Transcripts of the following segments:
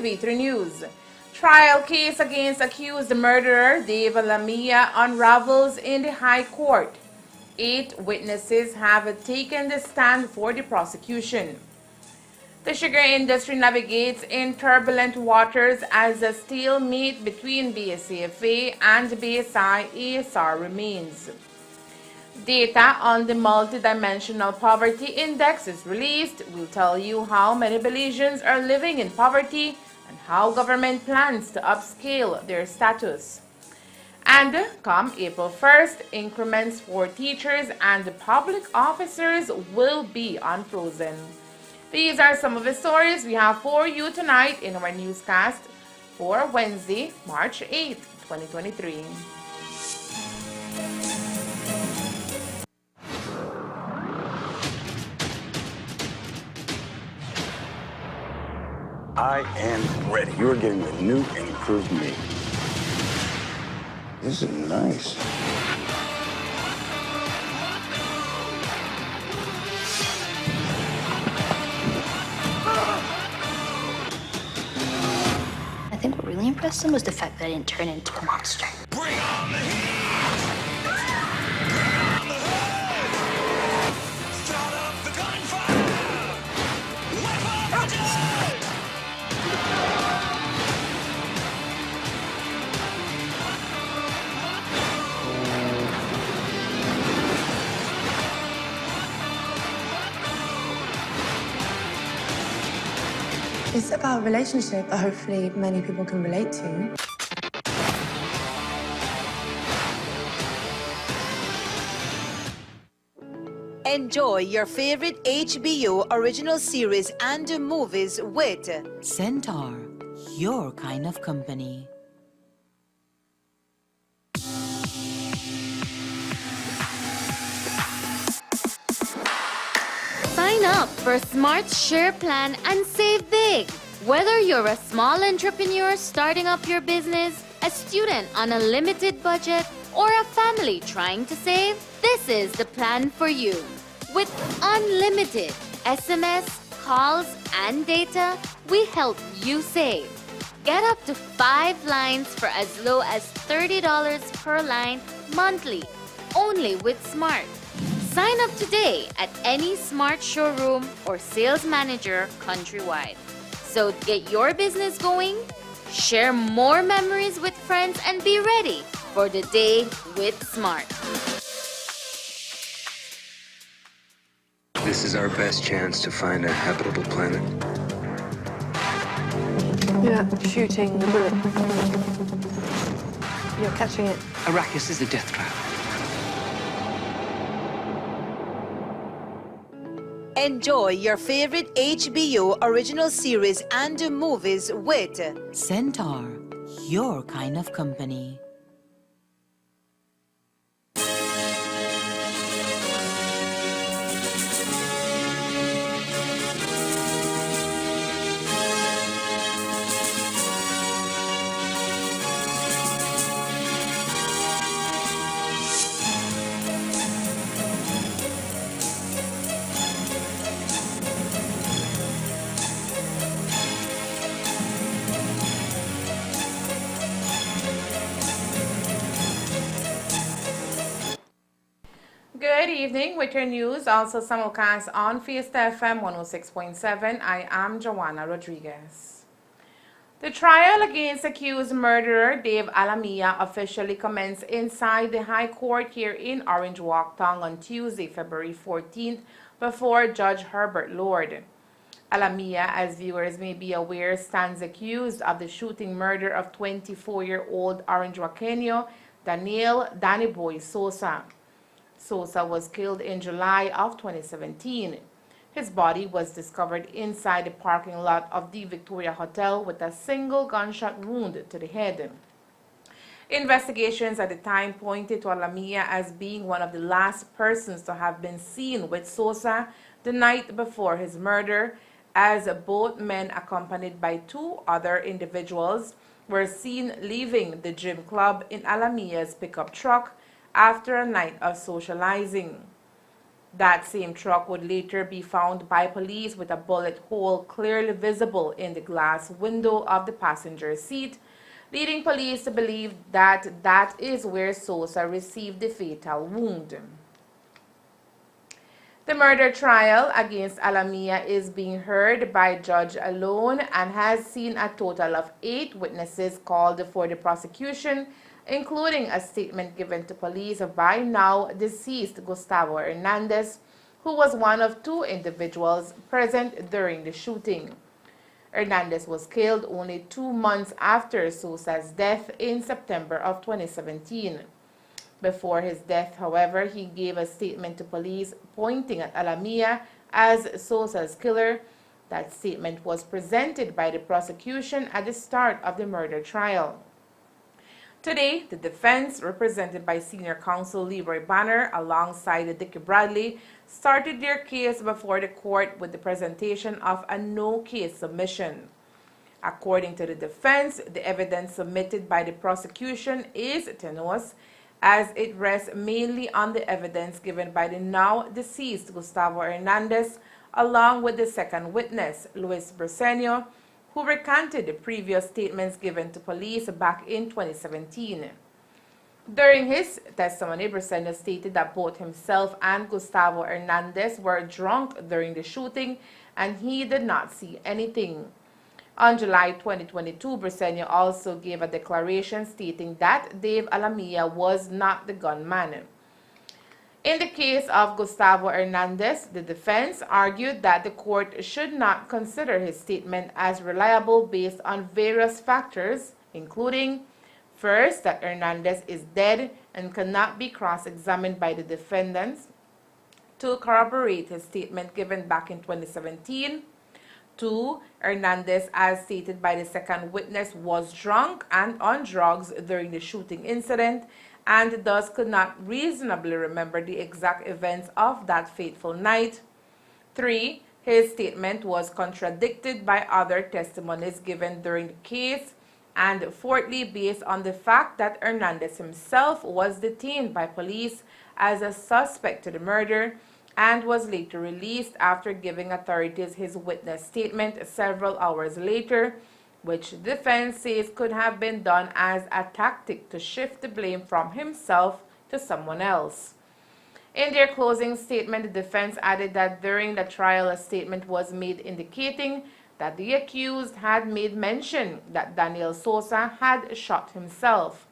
Ctv3 News. Trial case against accused murderer Dave Lamia unravels in the High Court. 8 witnesses have taken the stand for the prosecution. The sugar industry navigates in turbulent waters as a stalemate between BSCFA and BSI ASR remains. Data on the multidimensional poverty index is released. We'll tell you how many Belizeans are living in poverty and how government plans to upscale their status. And come April 1st, increments for teachers and public officers will be unfrozen. These are some of the stories we have for you tonight in our newscast for Wednesday, March 8th, 2023. I am ready. You are getting the new and improved me. This is nice. I think what really impressed him was the fact that I didn't turn into a monster. Bring on the heat! Bring on the hood! Start up the gunfire! Wake up the dead! It's about a relationship that hopefully many people can relate to. Enjoy your favorite HBO original series and movies with Centaur, your kind of company. Sign up for Smart Share Plan and save big. Whether you're a small entrepreneur starting up your business, a student on a limited budget, or a family trying to save, this is the plan for you. With unlimited SMS, calls, and data, we help you save. Get up to 5 lines for as low as $30 per line monthly, only with Smart. Sign up today at any Smart showroom or sales manager countrywide. So get your business going, share more memories with friends, and be ready for the day with Smart. This is our best chance to find a habitable planet. You're shooting the bullet. You're catching it. Arrakis is a death trap. Enjoy your favorite HBO original series and movies with Centaur, your kind of company. Good evening with your news, also simulcast on Fiesta FM 106.7. I am Joanna Rodriguez. The trial against accused murderer Dave Alamia officially commenced inside the High Court here in Orange Walk Tongue on Tuesday, February 14th, before Judge Herbert Lord. Alamia, as viewers may be aware, stands accused of the shooting murder of 24-year-old Orange Wakenyo Daniel Danny Boy Sosa. Sosa was killed in July of 2017. His body was discovered inside the parking lot of the Victoria Hotel with a single gunshot wound to the head. Investigations at the time pointed to Alamia as being one of the last persons to have been seen with Sosa the night before his murder, as both men, accompanied by 2 other individuals, were seen leaving the gym club in Alamia's pickup truck after a night of socializing. That same truck would later be found by police with a bullet hole clearly visible in the glass window of the passenger seat, leading police to believe that that is where Sosa received the fatal wound. The murder trial against Alamia is being heard by judge alone and has seen a total of 8 witnesses called for the prosecution, including a statement given to police by now deceased Gustavo Hernandez, who was one of 2 individuals present during the shooting. Hernandez was killed only 2 months after Sosa's death in September of 2017. Before his death, however, he gave a statement to police pointing at Alamia as Sosa's killer. That statement was presented by the prosecution at the start of the murder trial. Today, the defense, represented by senior counsel Leroy Banner alongside Dickie Bradley, started their case before the court with the presentation of a no-case submission. According to the defense, the evidence submitted by the prosecution is tenuous, as it rests mainly on the evidence given by the now deceased Gustavo Hernandez, along with the second witness, Luis Briceño, who recanted the previous statements given to police back in 2017. During his testimony, Briceño stated that both himself and Gustavo Hernandez were drunk during the shooting and he did not see anything. On July 2022, Briceño also gave a declaration stating that Dave Alamia was not the gunman. In the case of Gustavo Hernandez, the defense argued that the court should not consider his statement as reliable based on various factors, including, first, that Hernandez is dead and cannot be cross-examined by the defendants to corroborate his statement given back in 2017. 2. Hernandez, as stated by the second witness, was drunk and on drugs during the shooting incident and thus could not reasonably remember the exact events of that fateful night. 3. His statement was contradicted by other testimonies given during the case. And fourthly, based on the fact that Hernandez himself was detained by police as a suspect to the murder and was later released after giving authorities his witness statement several hours later, which the defense says could have been done as a tactic to shift the blame from himself to someone else. In their closing statement, the defense added that during the trial a statement was made indicating that the accused had made mention that Daniel Sosa had shot himself.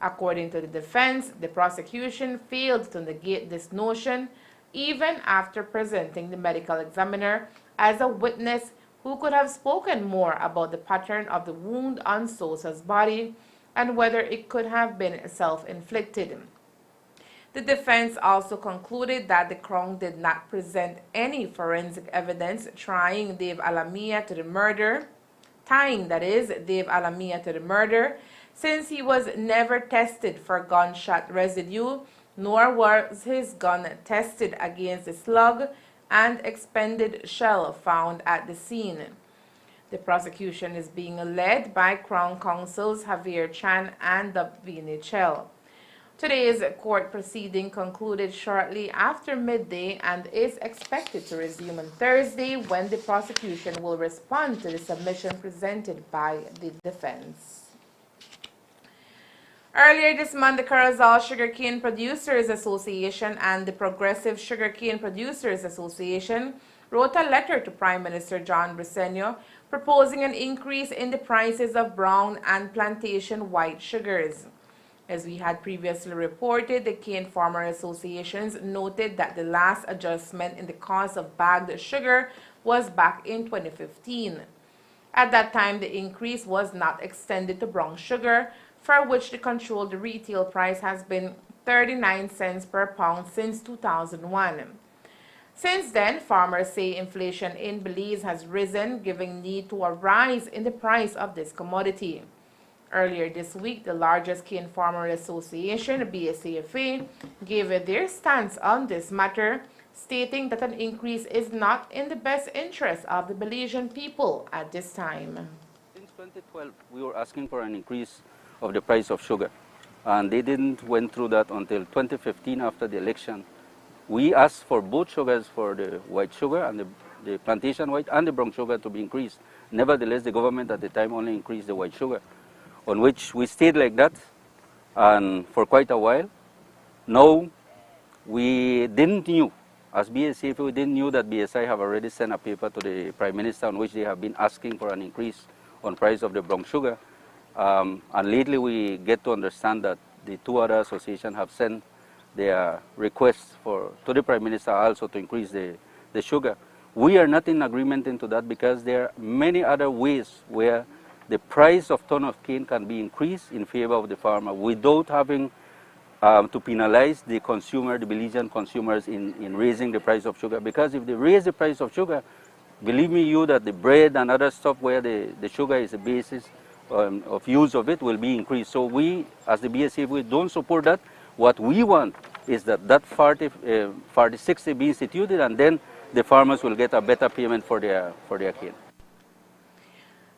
According to the defense, the prosecution failed to negate this notion even after presenting the medical examiner as a witness who could have spoken more about the pattern of the wound on Sosa's body and whether it could have been self-inflicted. The defense also concluded that the Crown did not present any forensic evidence tying Dave Alamia to the murder, since he was never tested for gunshot residue, nor was his gun tested against the slug and expended shell found at the scene. The prosecution is being led by Crown Counsels Javier Chan and Davini Chell. Today's court proceeding concluded shortly after midday and is expected to resume on Thursday, when the prosecution will respond to the submission presented by the defense. Earlier this month, the Carrizal Sugarcane Producers Association and the Progressive Sugarcane Producers Association wrote a letter to Prime Minister John Briceño proposing an increase in the prices of brown and plantation white sugars. As we had previously reported, the Cane Farmer Associations noted that the last adjustment in the cost of bagged sugar was back in 2015. At that time, the increase was not extended to brown sugar, for which the controlled retail price has been 39 cents per pound since 2001. Since then, farmers say inflation in Belize has risen, giving need to a rise in the price of this commodity. Earlier this week, the largest cane farmer association, BSAFA, gave their stance on this matter, stating that an increase is not in the best interest of the Belizean people at this time. Since 2012, we were asking for an increase of the price of sugar, and they didn't went through that until 2015 after the election. We asked for both sugars, for the white sugar and the plantation white and the brown sugar, to be increased. Nevertheless, the government at the time only increased the white sugar, on which we stayed like that and for quite a while. Now, we didn't knew, as BSCF, we didn't knew that BSI have already sent a paper to the Prime Minister on which they have been asking for an increase on price of the brown sugar. And lately we get to understand that the two other associations have sent their requests to the Prime Minister also to increase the sugar. We are not in agreement into that because there are many other ways where the price of ton of cane can be increased in favor of the farmer without having to penalize the consumer, the Belizean consumers in raising the price of sugar. Because if they raise the price of sugar, believe me you that the bread and other stuff where the sugar is the basis of use of it will be increased. So we, as the BSF, we don't support that. What we want is that 40/60 be instituted, and then the farmers will get a better payment for their cane.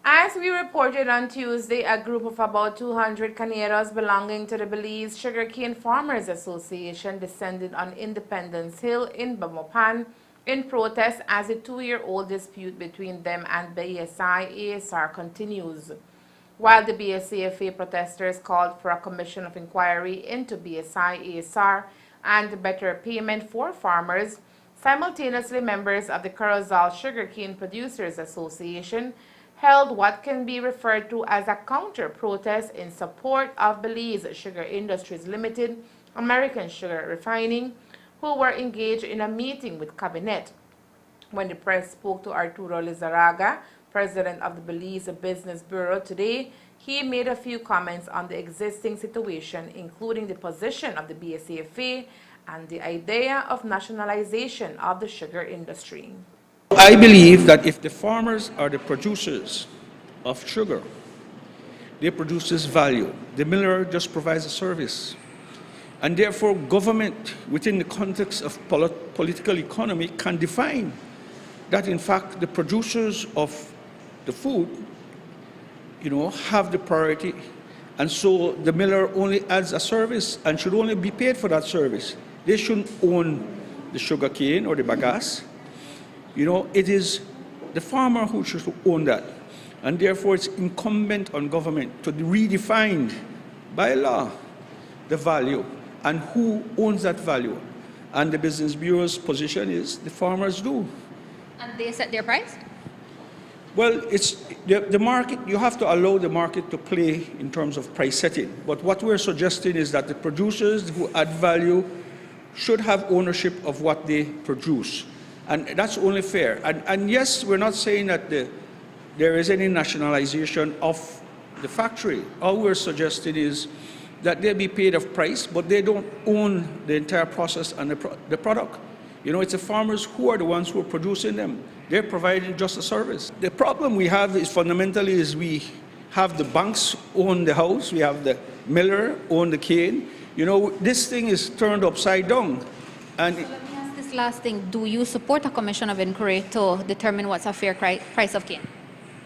As we reported on Tuesday, a group of about 200 caneros belonging to the Belize Sugarcane Farmers Association descended on Independence Hill in Bamopan in protest as the 2-year-old dispute between them and BSI-ASR continues. While the BSCFA protesters called for a commission of inquiry into BSI-ASR and better payment for farmers, simultaneously members of the Corozal Sugarcane Producers Association held what can be referred to as a counter-protest in support of Belize Sugar Industries Limited, American Sugar Refining, who were engaged in a meeting with Cabinet. When the press spoke to Arturo Lizarraga, president of the Belize Business Bureau today, he made a few comments on the existing situation, including the position of the BSCFA and the idea of nationalization of the sugar industry. I believe that if the farmers are the producers of sugar, they produce value. The miller just provides a service. And therefore, government, within the context of political economy, can define that, in fact, the producers of the food, have the priority. And so the miller only adds a service and should only be paid for that service. They shouldn't own the sugar cane or the bagasse. It is the farmer who should own that. And therefore, it's incumbent on government to redefine by law the value and who owns that value. And the Business Bureau's position is the farmers do. And they set their price? Well, it's the market. You have to allow the market to play in terms of price setting. But what we're suggesting is that the producers who add value should have ownership of what they produce. And that's only fair. And yes, we're not saying that there is any nationalization of the factory. All we're suggesting is that they be paid a price, but they don't own the entire process and the product. It's the farmers who are the ones who are producing them. They're providing just a service. The problem we have is fundamentally is we have the banks own the house, we have the miller own the cane. This thing is turned upside down. And this last thing, do you support a commission of inquiry to determine what's a fair price of cane?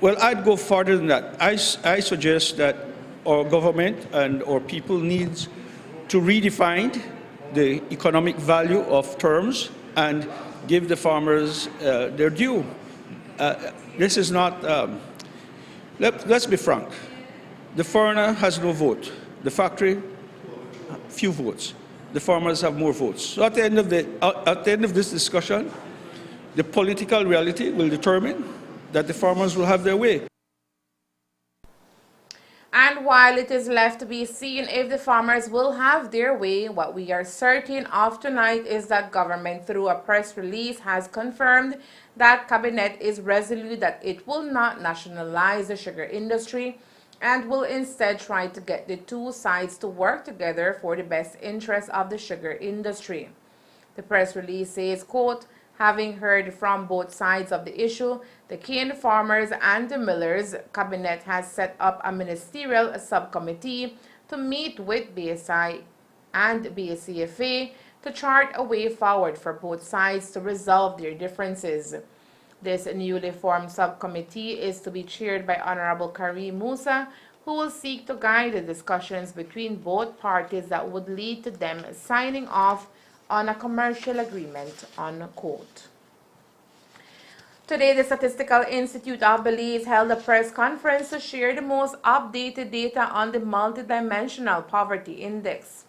Well, I'd go further than that. I suggest that our government and our people needs to redefine the economic value of terms and give the farmers their due. This is not, let's be frank. The foreigner has no vote. The factory, few votes. The farmers have more votes. So at the end of this discussion, the political reality will determine that the farmers will have their way. And while it is left to be seen if the farmers will have their way, what we are certain of tonight is that government, through a press release, has confirmed that Cabinet is resolute that it will not nationalize the sugar industry and will instead try to get the two sides to work together for the best interest of the sugar industry. The press release says, quote, having heard from both sides of the issue, the cane farmers and the millers, Cabinet has set up a ministerial subcommittee to meet with BSI and BSCFA to chart a way forward for both sides to resolve their differences. This newly formed subcommittee is to be chaired by Honorable Karim Musa, who will seek to guide the discussions between both parties that would lead to them signing off on a commercial agreement, unquote. Today, the Statistical Institute of Belize held a press conference to share the most updated data on the multidimensional poverty index.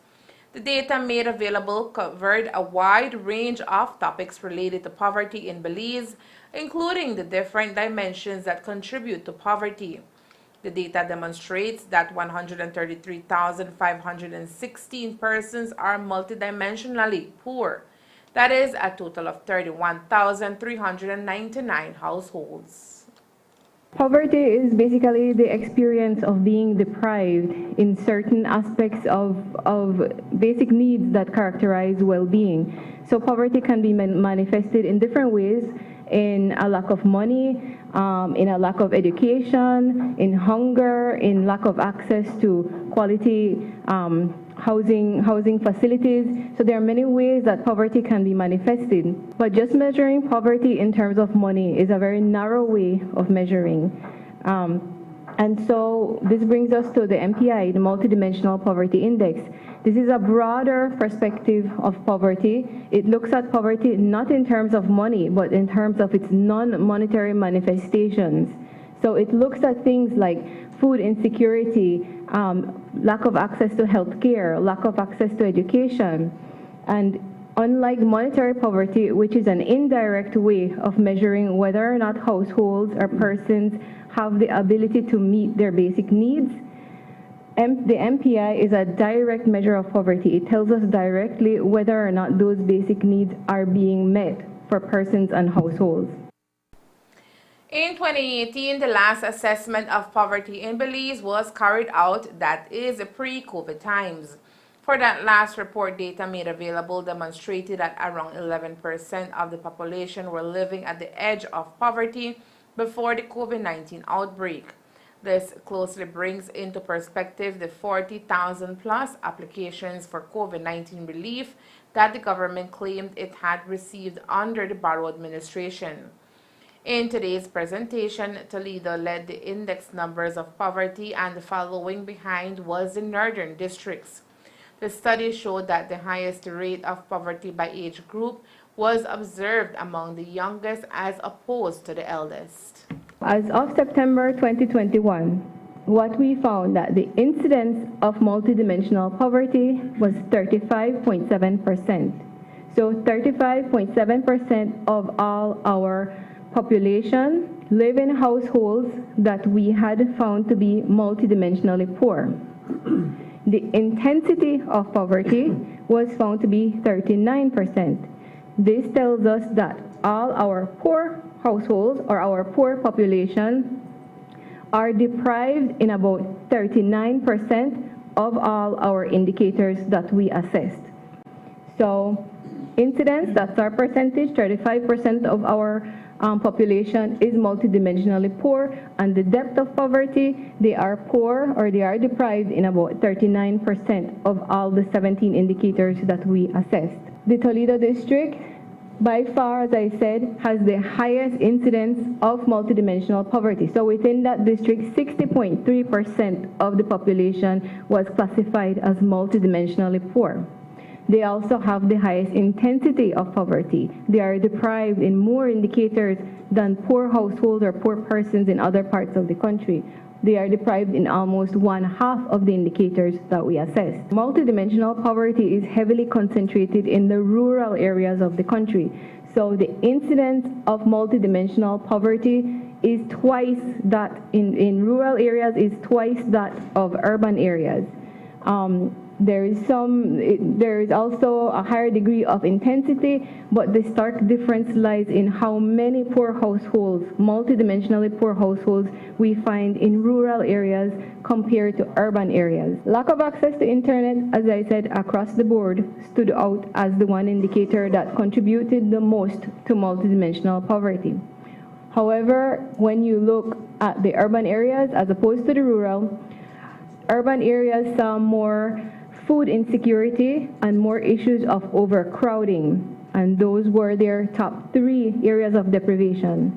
The data made available covered a wide range of topics related to poverty in Belize, including the different dimensions that contribute to poverty. The data demonstrates that 133,516 persons are multidimensionally poor. That is a total of 31,399 households. Poverty is basically the experience of being deprived in certain aspects of basic needs that characterize well-being. So poverty can be manifested in different ways, in a lack of money, in a lack of education, in hunger, in lack of access to quality housing facilities. So there are many ways that poverty can be manifested. But just measuring poverty in terms of money is a very narrow way of measuring. And so this brings us to the MPI, the Multidimensional Poverty Index. This is a broader perspective of poverty. It looks at poverty not in terms of money, but in terms of its non-monetary manifestations. So it looks at things like food insecurity, lack of access to health care, lack of access to education. And unlike monetary poverty, which is an indirect way of measuring whether or not households or persons have the ability to meet their basic needs, the MPI is a direct measure of poverty. It tells us directly whether or not those basic needs are being met for persons and households. In 2018, the last assessment of poverty in Belize was carried out, that is pre-COVID times. For that last report, data made available demonstrated that around 11% of the population were living at the edge of poverty before the COVID-19 outbreak. This closely brings into perspective the 40,000 plus applications for COVID-19 relief that the government claimed it had received under the Barrow administration. In today's presentation, Toledo led the index numbers of poverty, and the following behind was the northern districts. The study showed that the highest rate of poverty by age group was observed among the youngest as opposed to the eldest. As of September 2021, what we found that the incidence of multidimensional poverty was 35.7%. So 35.7% of all our population live in households that we had found to be multidimensionally poor. The intensity of poverty was found to be 39%. This tells us that all our poor households or our poor population are deprived in about 39% of all our indicators that we assessed. So incidence, that's our percentage, 35% of our population is multidimensionally poor, and the depth of poverty, they are poor or they are deprived in about 39% of all the 17 indicators that we assessed. The Toledo district, by far, as I said, has the highest incidence of multidimensional poverty. So within that district, 60.3% of the population was classified as multidimensionally poor. They also have the highest intensity of poverty. They are deprived in more indicators than poor households or poor persons in other parts of the country. They are deprived in almost 1/2 of the indicators that we assessed. Multidimensional poverty is heavily concentrated in the rural areas of the country. So the incidence of multidimensional poverty is twice that in rural areas, is twice that of urban areas. There is also a higher degree of intensity, but the stark difference lies in how many poor households, multidimensionally poor households, we find in rural areas compared to urban areas. Lack of access to internet, as I said, across the board, stood out as the one indicator that contributed the most to multidimensional poverty. However, when you look at the urban areas as opposed to the rural, urban areas saw more food insecurity and more issues of overcrowding, and those were their top 3 areas of deprivation.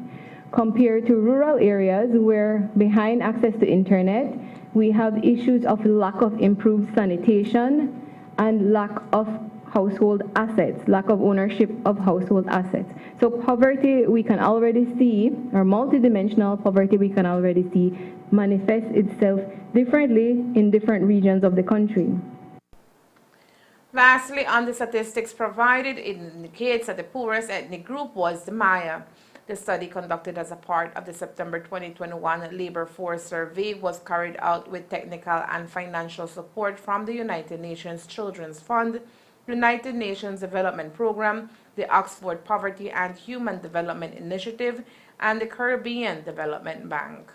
Compared to rural areas where, behind access to internet, we have issues of lack of improved sanitation and lack of household assets, lack of ownership of household assets. So poverty we can already see, or multidimensional poverty we can already see, manifests itself differently in different regions of the country. Lastly, on the statistics provided, it indicates that the poorest ethnic group was the Maya. The study, conducted as a part of the September 2021 Labor Force Survey, was carried out with technical and financial support from the United Nations Children's Fund, United Nations Development Program, the Oxford Poverty and Human Development Initiative, and the Caribbean Development Bank.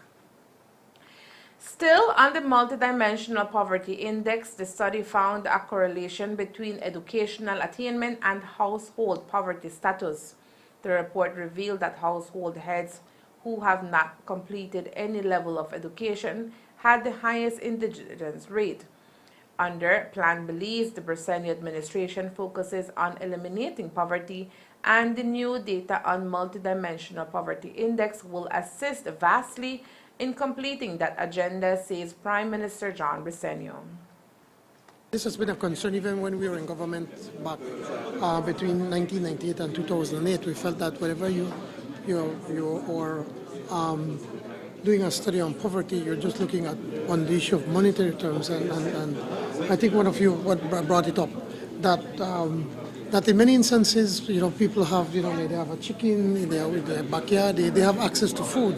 Still, on the Multidimensional Poverty Index, the study found a correlation between educational attainment and household poverty status. The report revealed that household heads who have not completed any level of education had the highest indigence rate. Under Plan Belize, the Brazilian administration focuses on eliminating poverty, and the new data on Multidimensional Poverty Index will assist vastly in completing that agenda, says Prime Minister John Briceño. This has been a concern even when we were in government back between 1998 and 2008. We felt that whenever you are doing a study on poverty, you're just looking at on the issue of monetary terms, and I think one of you brought it up that that in many instances, people have, they have a chicken in their backyard, they have access to food,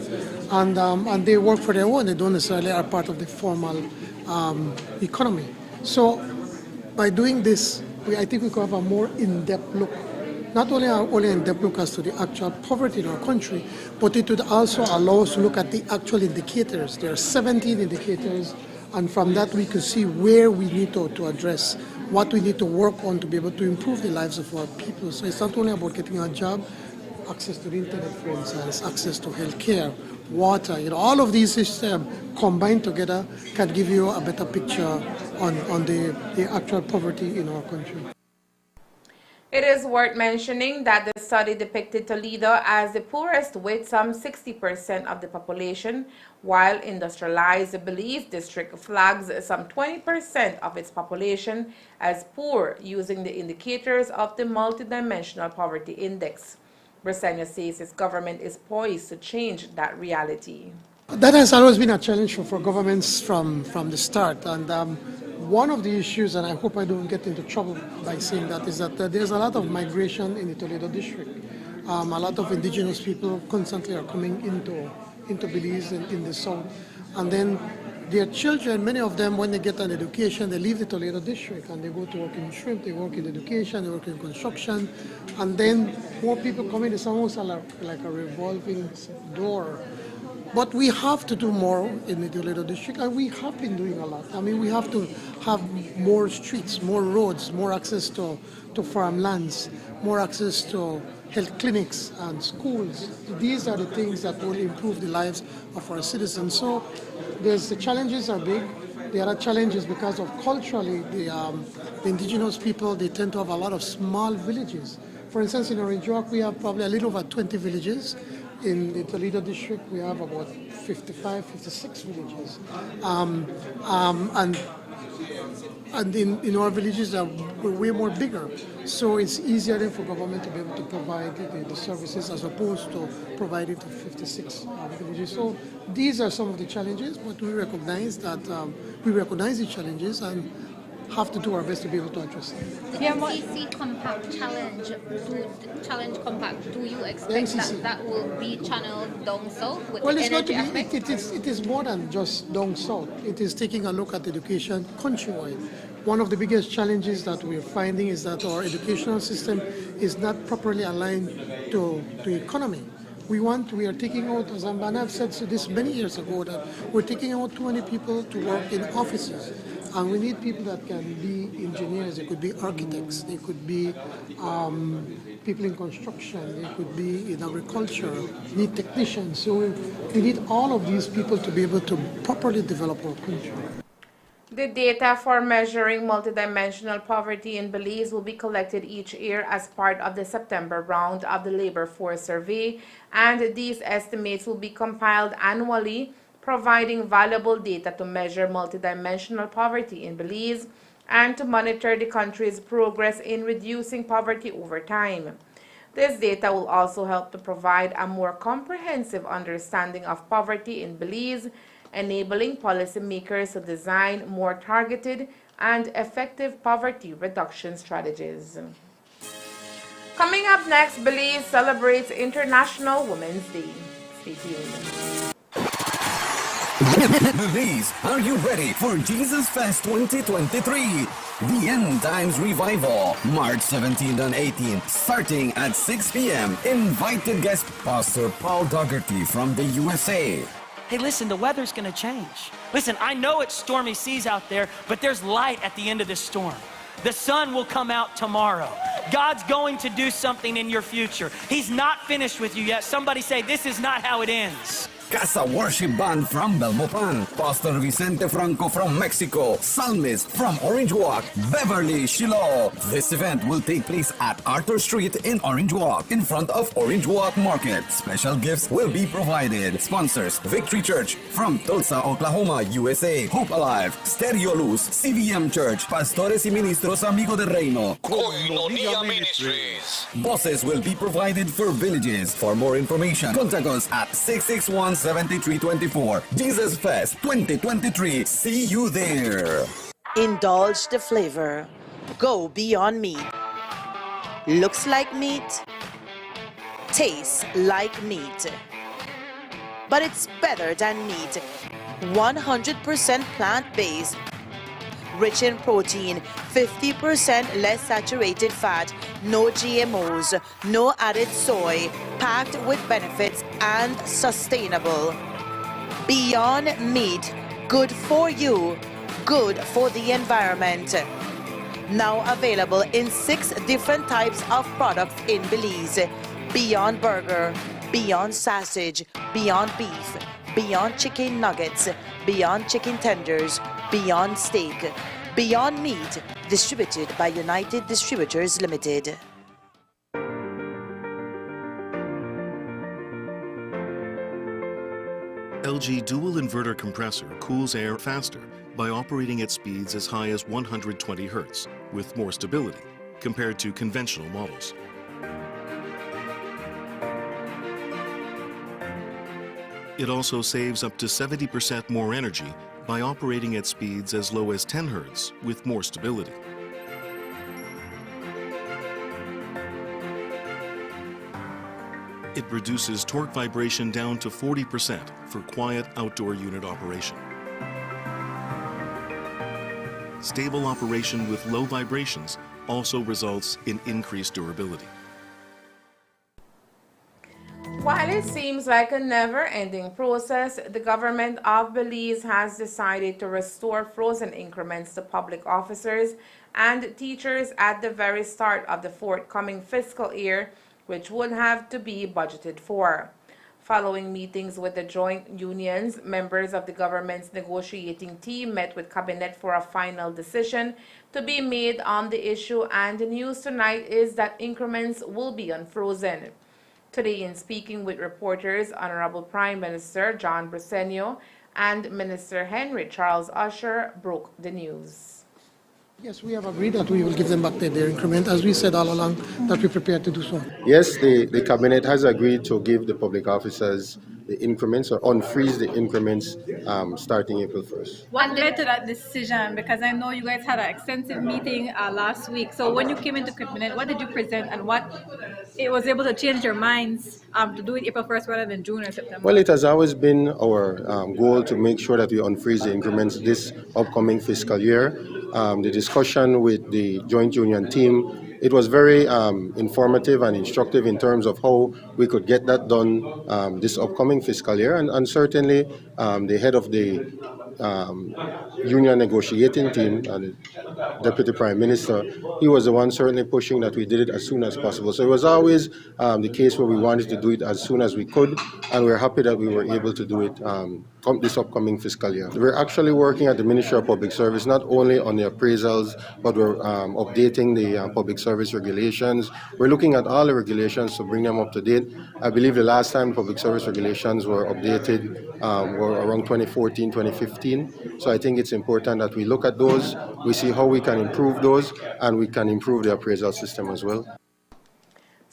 and they work for their own. They don't necessarily are part of the formal economy. So by doing this, I think we could have a more in-depth look, not only an in-depth look as to the actual poverty in our country, but it would also allow us to look at the actual indicators. There are 17 indicators, and from that we could see where we need to address, what we need to work on to be able to improve the lives of our people. So it's not only about getting a job, access to the internet, for instance, access to health care, water, all of these systems combined together can give you a better picture on the actual poverty in our country. It is worth mentioning that the study depicted Toledo as the poorest with some 60% of the population, while industrialized Belize district flags some 20% of its population as poor using the indicators of the Multidimensional Poverty Index. Briceño says his government is poised to change that reality. That has always been a challenge for governments from the start, and one of the issues, and I hope I don't get into trouble by saying that, is that there's a lot of migration in the Toledo district. A lot of indigenous people constantly are coming into Belize in the south, and then their children, many of them, when they get an education, they leave the Toledo district and they go to work in shrimp, they work in education, they work in construction, and then more people come in. It's almost like a revolving door. But we have to do more in the Toledo district, and we have been doing a lot. I mean, we have to have more streets, more roads, more access to farmlands, more access to health clinics and schools. These are the things that will improve the lives of our citizens. So the challenges are big. The other challenges because of culturally, the indigenous people, they tend to have a lot of small villages. For instance, in Orange Walk, we have probably a little over 20 villages. In the Toledo district, we have about 55, 56 villages. And in our villages, we're way more bigger. So it's easier then for government to be able to provide the services as opposed to providing to 56 villages. So these are some of the challenges, but we recognize the challenges and have to do our best to be able to address them. The MCC Compact Challenge Compact, do you expect that will be channeled down south with the energy aspect? It is more than just down south. It is taking a look at education countrywide. One of the biggest challenges that we're finding is that our educational system is not properly aligned to the economy. We are taking out, as I've said this many years ago, that we're taking out too many people to work in offices. And we need people that can be engineers, they could be architects, they could be people in construction, they could be in agriculture, we need technicians. So we need all of these people to be able to properly develop our country. The data for measuring multidimensional poverty in Belize will be collected each year as part of the September round of the Labor Force Survey, and these estimates will be compiled annually, providing valuable data to measure multidimensional poverty in Belize, and to monitor the country's progress in reducing poverty over time. This data will also help to provide a more comprehensive understanding of poverty in Belize, enabling policymakers to design more targeted and effective poverty reduction strategies. Coming up next, Belize celebrates International Women's Day. Stay tuned. Belize, are you ready for Jesus Fest 2023? The End Times Revival, March 17th and 18th, starting at 6 p.m. Invited guest Pastor Paul Dougherty from the USA. Hey, listen, the weather's gonna change. Listen, I know it's stormy seas out there, but there's light at the end of this storm. The sun will come out tomorrow. God's going to do something in your future. He's not finished with you yet. Somebody say, this is not how it ends. Casa Worship Band from Belmopan, Pastor Vicente Franco from Mexico, Psalmist from Orange Walk, Beverly Shiloh. This event will take place at Arthur Street in Orange Walk, in front of Orange Walk Market. Special gifts will be provided. Sponsors, Victory Church from Tulsa, Oklahoma, USA, Hope Alive, Stereo Luz, CVM Church, Pastores y Ministros Amigo del Reino, Koinonia Ministries. Buses will be provided for villages. For more information, contact us at 661-7324. Jesus Fest 2023. See you there. Indulge the flavor. Go beyond meat. Looks like meat. Tastes like meat. But it's better than meat. 100% plant-based. Rich in protein, 50% less saturated fat, no GMOs, no added soy, packed with benefits and sustainable. Beyond meat, good for you, good for the environment. Now available in 6 different types of products in Belize. Beyond burger, beyond sausage, beyond beef, beyond chicken nuggets, beyond chicken tenders, beyond steak, beyond meat, distributed by United Distributors Limited. LG dual inverter compressor cools air faster by operating at speeds as high as 120 Hz with more stability compared to conventional models. It also saves up to 70% more energy by operating at speeds as low as 10 Hz with more stability. It reduces torque vibration down to 40% for quiet outdoor unit operation. Stable operation with low vibrations also results in increased durability. While it seems like a never-ending process, the government of Belize has decided to restore frozen increments to public officers and teachers at the very start of the forthcoming fiscal year, which would have to be budgeted for. Following meetings with the joint unions, members of the government's negotiating team met with Cabinet for a final decision to be made on the issue, and the news tonight is that increments will be unfrozen. Today, in speaking with reporters, Honorable Prime Minister John Briceño and Minister Henry Charles Usher broke the news. Yes, we have agreed that we will give them back their increment, as we said all along that we're prepared to do so. Yes, the Cabinet has agreed to give the public officers the increments or unfreeze the increments starting April 1st. What led to that decision? Because I know you guys had an extensive meeting last week. So when you came into Cabinet, what did you present and what it was able to change your minds to do it April 1st rather than June or September? Well, it has always been our goal to make sure that we unfreeze the increments this upcoming fiscal year. The discussion with the joint union team, it was very informative and instructive in terms of how we could get that done this upcoming fiscal year. And certainly the head of the union negotiating team, the Deputy Prime Minister, he was the one certainly pushing that we did it as soon as possible. So it was always the case where we wanted to do it as soon as we could, and we're happy that we were able to do it this upcoming fiscal year. We're actually working at the Ministry of Public Service not only on the appraisals, but we're updating the public service regulations. We're looking at all the regulations to bring them up to date. I believe the last time public service regulations were updated were around 2014, 2015. So I think it's important that we look at those, we see how we can improve those, and we can improve the appraisal system as well.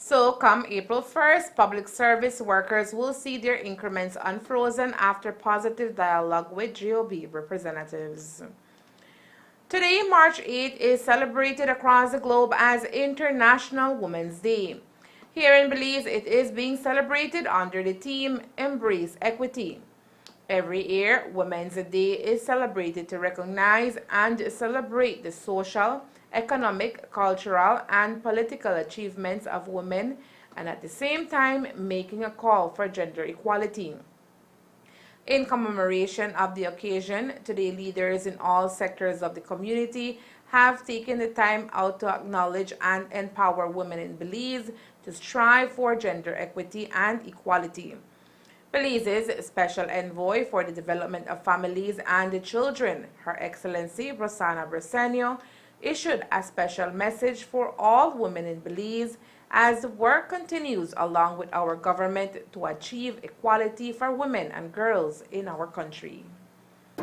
So come April 1st, public service workers will see their increments unfrozen after positive dialogue with GOB representatives. Today, March 8th, is celebrated across the globe as International Women's Day. Here in Belize, it is being celebrated under the theme Embrace Equity. Every year, Women's Day is celebrated to recognize and celebrate the social, economic, cultural, and political achievements of women, and at the same time making a call for gender equality. In commemoration of the occasion, today leaders in all sectors of the community have taken the time out to acknowledge and empower women in Belize to strive for gender equity and equality. Belize's Special Envoy for the Development of Families and the Children, Her Excellency Rossana Bresenio, issued a special message for all women in Belize as the work continues along with our government to achieve equality for women and girls in our country.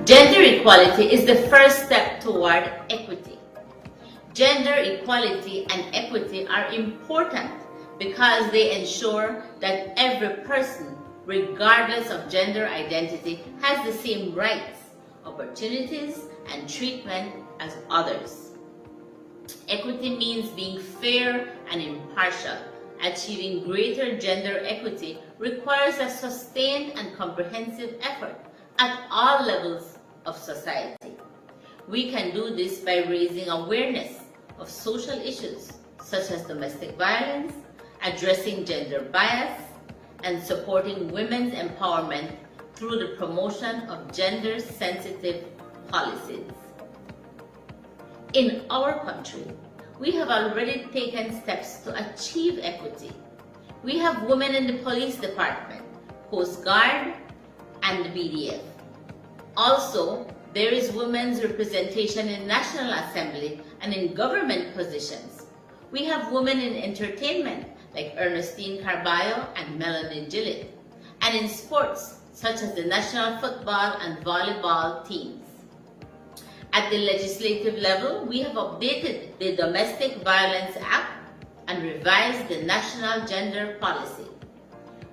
Gender equality is the first step toward equity. Gender equality and equity are important because they ensure that every person, regardless of gender identity, has the same rights, opportunities, and treatment as others. Equity means being fair and impartial. Achieving greater gender equity requires a sustained and comprehensive effort at all levels of society. We can do this by raising awareness of social issues such as domestic violence, addressing gender bias, and supporting women's empowerment through the promotion of gender-sensitive policies. In our country, we have already taken steps to achieve equity. We have women in the police department, Coast Guard, and the BDF. Also, there is women's representation in National Assembly and in government positions. We have women in entertainment like Ernestine Carballo and Melanie Gillett, and in sports such as the national football and volleyball teams. At the legislative level, we have updated the Domestic Violence Act and revised the National Gender Policy.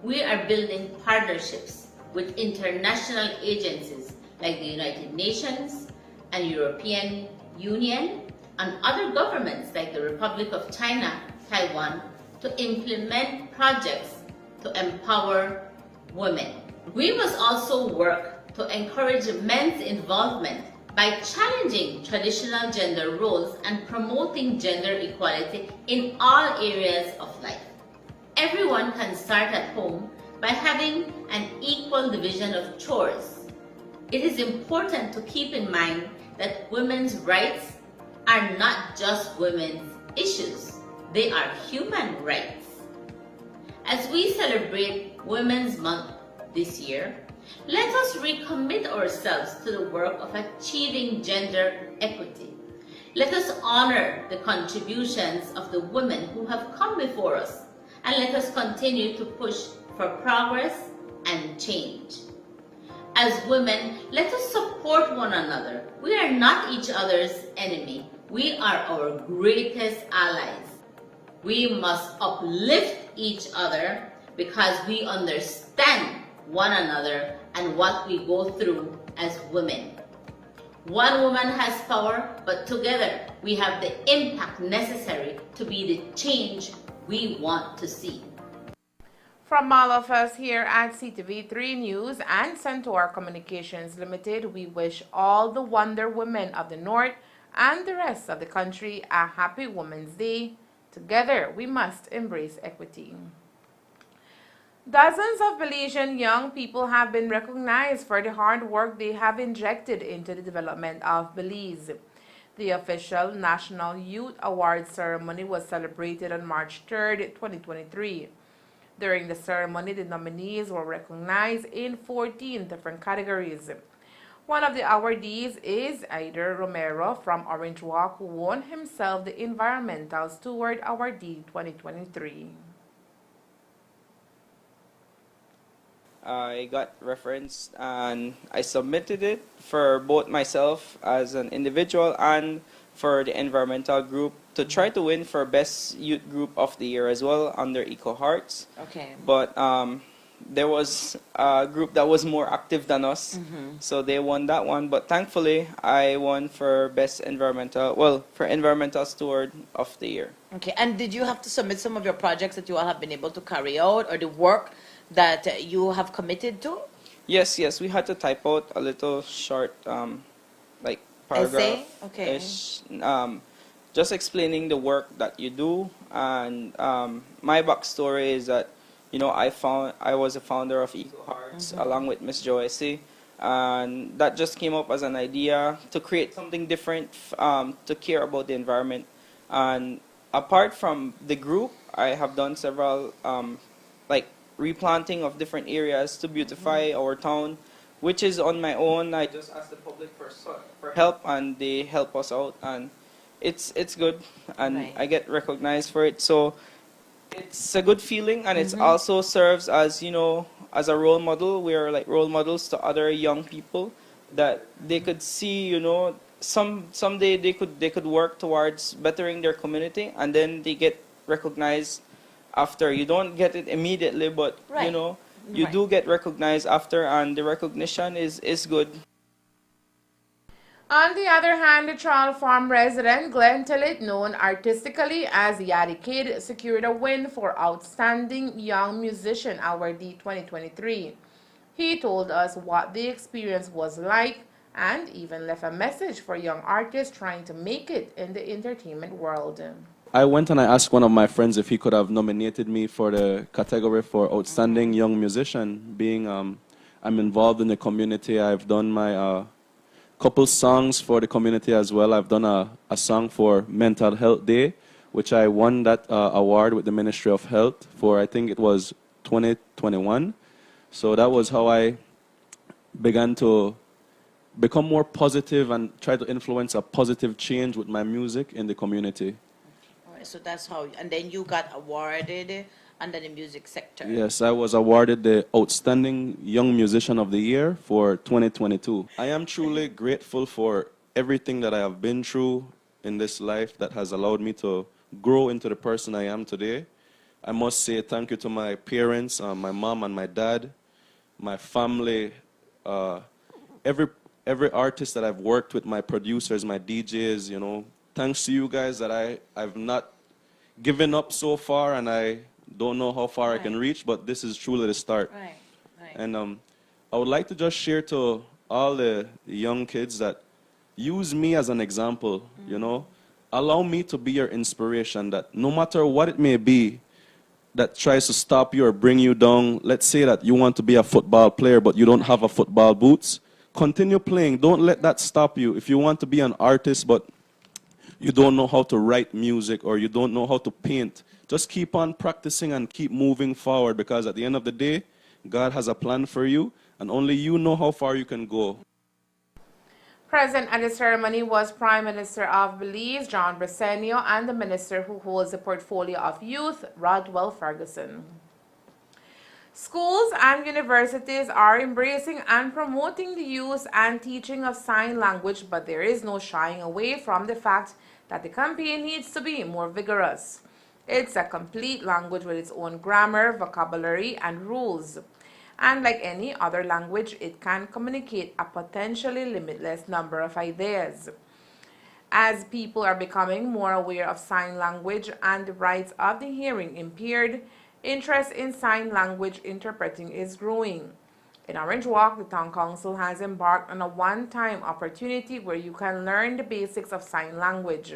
We are building partnerships with international agencies like the United Nations and European Union and other governments like the Republic of China, Taiwan, to implement projects to empower women. We must also work to encourage men's involvement by challenging traditional gender roles and promoting gender equality in all areas of life. Everyone can start at home by having an equal division of chores. It is important to keep in mind that women's rights are not just women's issues. They are human rights. As we celebrate Women's Month this year, let us recommit ourselves to the work of achieving gender equity. Let us honor the contributions of the women who have come before us, and let us continue to push for progress and change. As women, let us support one another. We are not each other's enemy. We are our greatest allies. We must uplift each other because we understand one another and what we go through as women. One woman has power, but together we have the impact necessary to be the change we want to see. From all of us here at Ctv3 News and Centaur Communications Limited, we wish all the Wonder Women of the North and the rest of the country a happy Women's Day. Together, we must embrace equity. Dozens of Belizean young people have been recognized for the hard work they have injected into the development of Belize. The official National Youth Awards ceremony was celebrated on March 3rd, 2023. During the ceremony, the nominees were recognized in 14 different categories. One of the awardees is Aider Romero from Orange Walk, who won himself the Environmental Steward Awardee 2023. I got referenced and I submitted it for both myself as an individual and for the environmental group to try to win for Best Youth Group of the Year as well under Eco Hearts. Okay. But there was a group that was more active than us, so they won that one. But thankfully, I won for for Environmental Steward of the Year. Okay, and did you have to submit some of your projects that you all have been able to carry out, or the work that you have committed to? Yes, we had to type out a little short, like paragraph. Essay? Okay. Just explaining the work that you do, and my backstory is that, I was a founder of Eco Hearts along with Miss Joycey, and that just came up as an idea to create something different, to care about the environment. And apart from the group, I have done several like replanting of different areas to beautify our town, which is on my own. I just asked the public for help, and they help us out, and it's good, and I get recognized for it. So it's a good feeling, and it also serves as, as a role model. We are like role models to other young people that they could see, someday they could work towards bettering their community, and then they get recognized after. You don't get it immediately, but you do get recognized after, and the recognition is good. On the other hand, the Charles Farm resident Glenn Tillett, known artistically as Yadi Kid, secured a win for Outstanding Young Musician Awardee 2023. He told us what the experience was like and even left a message for young artists trying to make it in the entertainment world. I went and I asked one of my friends if he could have nominated me for the category for Outstanding Young Musician. Being I'm involved in the community, I've done my couple songs for the community as well. I've done a song for Mental Health Day, which I won that award with the Ministry of Health for, I think it was 2021. So that was how I began to become more positive and try to influence a positive change with my music in the community. All right, so that's how, and then you got awarded under the music sector. Yes, I was awarded the Outstanding Young Musician of the Year for 2022. I am truly grateful for everything that I have been through in this life that has allowed me to grow into the person I am today. I must say thank you to my parents, my mom and my dad, my family, every artist that I've worked with, my producers, my DJs, thanks to you guys that I've not given up so far, and I don't know how far I can reach, but this is truly the start. And I would like to just share to all the young kids that use me as an example, Allow me to be your inspiration, that no matter what it may be that tries to stop you or bring you down, let's say that you want to be a football player but you don't have a football boots, continue playing. Don't let that stop you. If you want to be an artist but you don't know how to write music or you don't know how to paint, just keep on practicing and keep moving forward, because at the end of the day, God has a plan for you and only you know how far you can go. Present at the ceremony was Prime Minister of Belize, John Bresenio, and the Minister who holds the portfolio of youth, Rodwell Ferguson. Schools and universities are embracing and promoting the use and teaching of sign language, but there is no shying away from the fact that the campaign needs to be more vigorous. It's a complete language with its own grammar, vocabulary, and rules. And like any other language, it can communicate a potentially limitless number of ideas. As people are becoming more aware of sign language and the rights of the hearing impaired, interest in sign language interpreting is growing. In Orange Walk, the Town Council has embarked on a one-time opportunity where you can learn the basics of sign language.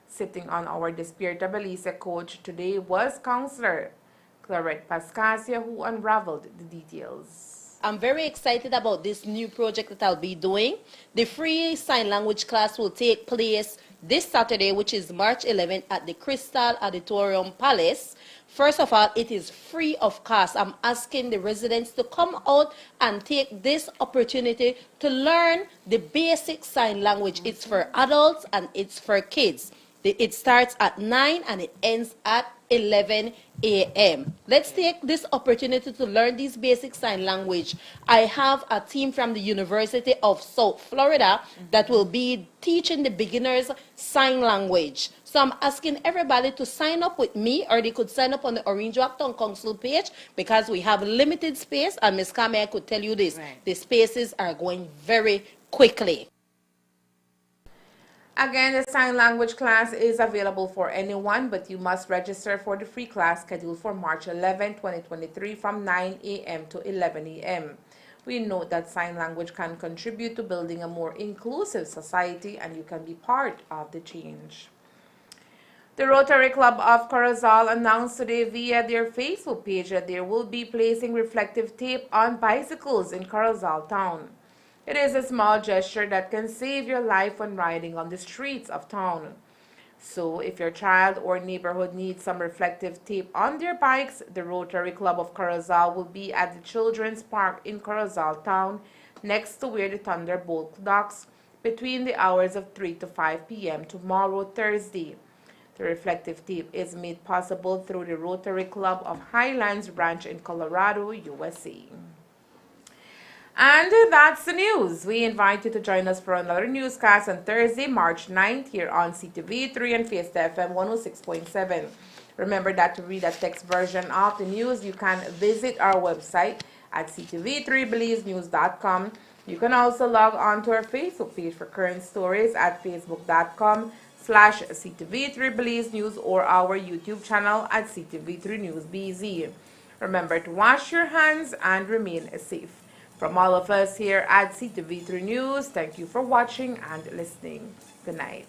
Sitting on our Despierta Belize coach today was Councillor Claret Pascasia, who unraveled the details. I'm very excited about this new project that I'll be doing. The free sign language class will take place this Saturday, which is March 11th at the Crystal Auditorium Palace. First of all, it is free of cost. I'm asking the residents to come out and take this opportunity to learn the basic sign language. It's for adults and it's for kids. It starts at 9 and it ends at 11 a.m. Let's take this opportunity to learn this basic sign language. I have a team from the University of South Florida that will be teaching the beginners sign language. So I'm asking everybody to sign up with me, or they could sign up on the Orange Walk Town Council page, because we have limited space, and Ms. Kame could tell you this. Right. The spaces are going very quickly. Again, the sign language class is available for anyone, but you must register for the free class scheduled for March 11, 2023 from 9 a.m. to 11 a.m. We note that sign language can contribute to building a more inclusive society, and you can be part of the change. The Rotary Club of Corozal announced today via their Facebook page that they will be placing reflective tape on bicycles in Corozal town. It is a small gesture that can save your life when riding on the streets of town. So if your child or neighborhood needs some reflective tape on their bikes, the Rotary Club of Corozal will be at the Children's Park in Corozal town, next to where the Thunderbolt docks, between the hours of 3 to 5 p.m. tomorrow, Thursday. The reflective tape is made possible through the Rotary Club of Highlands Branch in Colorado, USA. And that's the news. We invite you to join us for another newscast on Thursday, March 9th here on Ctv3 and Fiesta FM 106.7. Remember that to read a text version of the news, you can visit our website at ctv3believesnews.com. You can also log on to our Facebook page for current stories at facebook.com/ctv3believesnews or our YouTube channel at Ctv3 News BZ. Remember to wash your hands and remain safe. From all of us here at Ctv3 News, thank you for watching and listening. Good night.